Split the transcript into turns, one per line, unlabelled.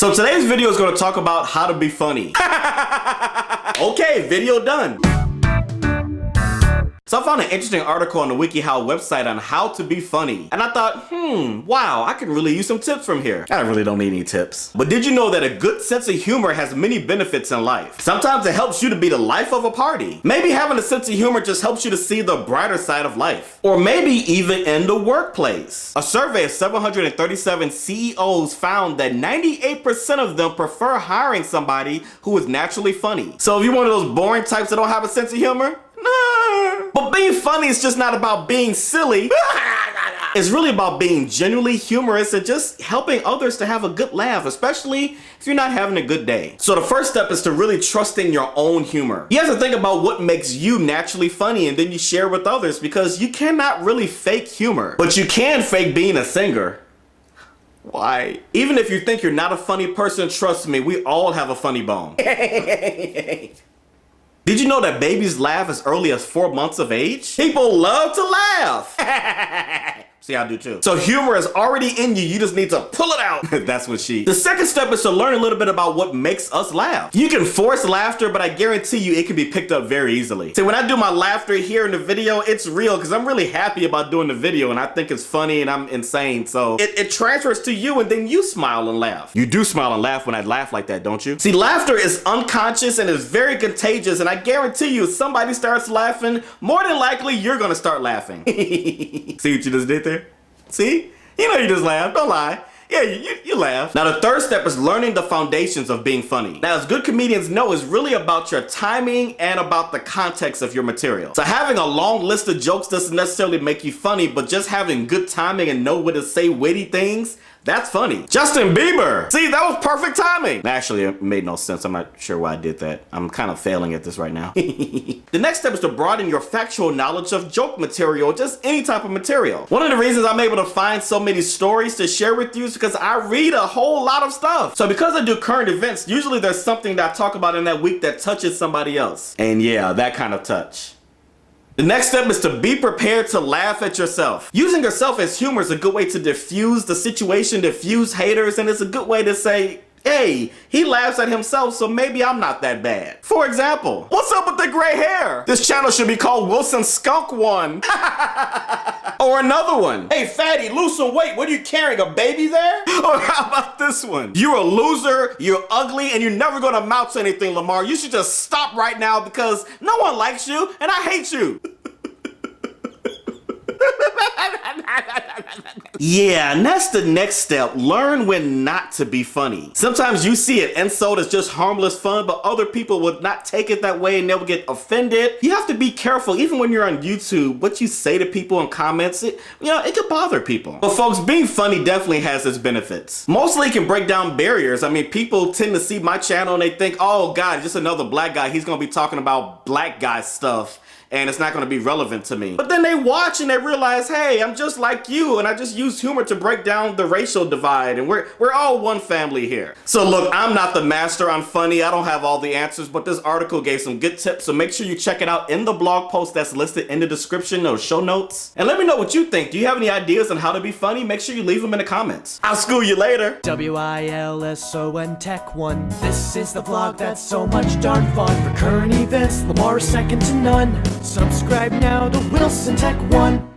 So today's video is going to talk about how to be funny. Okay, video done. So I found an interesting article on the WikiHow website on how to be funny. And I thought, wow, I can really use some tips from here. I really don't need any tips. But did you know that a good sense of humor has many benefits in life? Sometimes it helps you to be the life of a party. Maybe having a sense of humor just helps you to see the brighter side of life. Or maybe even in the workplace. A survey of 737 CEOs found that 98% of them prefer hiring somebody who is naturally funny. So if you're one of those boring types that don't have a sense of humor, but being funny is just not about being silly. It's really about being genuinely humorous and just helping others to have a good laugh, especially if you're not having a good day. So the first step is to really trust in your own humor. You have to think about what makes you naturally funny and then you share with others, because you cannot really fake humor, but you can fake being a singer. Why? Even if you think you're not a funny person, trust me, we all have a funny bone. Did you know that babies laugh as early as 4 months of age? People love to laugh. See, I do too. So humor is already in you. You just need to pull it out. That's what she. The second step is to learn a little bit about what makes us laugh. You can force laughter, but I guarantee you it can be picked up very easily. See, when I do my laughter here in the video, it's real because I'm really happy about doing the video and I think it's funny and I'm insane. So it transfers to you and then you smile and laugh. You do smile and laugh when I laugh like that, don't you? See, laughter is unconscious and is very contagious, and I guarantee you if somebody starts laughing, more than likely you're gonna start laughing. See what you just did there? See? You know you just laughed, don't lie. Yeah, you laugh. Now the third step is learning the foundations of being funny. Now as good comedians know, it's really about your timing and about the context of your material. So having a long list of jokes doesn't necessarily make you funny, but just having good timing and know when to say witty things, that's funny. Justin Bieber. See, that was perfect timing. Actually, it made no sense. I'm not sure why I did that. I'm kind of failing at this right now. The next step is to broaden your factual knowledge of joke material, just any type of material. One of the reasons I'm able to find so many stories to share with you is because I read a whole lot of stuff. So because I do current events, usually there's something that I talk about in that week that touches somebody else. And yeah, that kind of touch. The next step is to be prepared to laugh at yourself. Using yourself as humor is a good way to diffuse the situation, diffuse haters, and it's a good way to say, hey, he laughs at himself, so maybe I'm not that bad. For example, what's up with the gray hair? This channel should be called Wilson Skunk One. Or another one. Hey, fatty, lose some weight. What are you carrying, a baby there? Or how about this one? You're a loser, you're ugly, and you're never gonna amount to anything, Lamarr. You should just stop right now because no one likes you, and I hate you. Yeah, and that's the next step. Learn when not to be funny. Sometimes you see an insult as just harmless fun, but other people would not take it that way and they'll get offended. You have to be careful, even when you're on YouTube, what you say to people in comments, it can bother people. But folks, being funny definitely has its benefits. Mostly it can break down barriers. I mean, people tend to see my channel and they think, oh God, just another black guy. He's gonna be talking about black guy stuff and it's not gonna be relevant to me. But then they watch and they realize, hey, I'm just like you and I just use humor to break down the racial divide and we're all one family here. So look, I'm not the master on funny. I don't have all the answers, but this article gave some good tips, so make sure you check it out in the blog post that's listed in the description or show notes. And let me know what you think. Do you have any ideas on how to be funny? Make sure you leave them in the comments. I'll school you later.
WILSON Tech One. This is the vlog that's so much darn fun. For current events, Lamarr is second to none. Subscribe now to Wilson Tech One.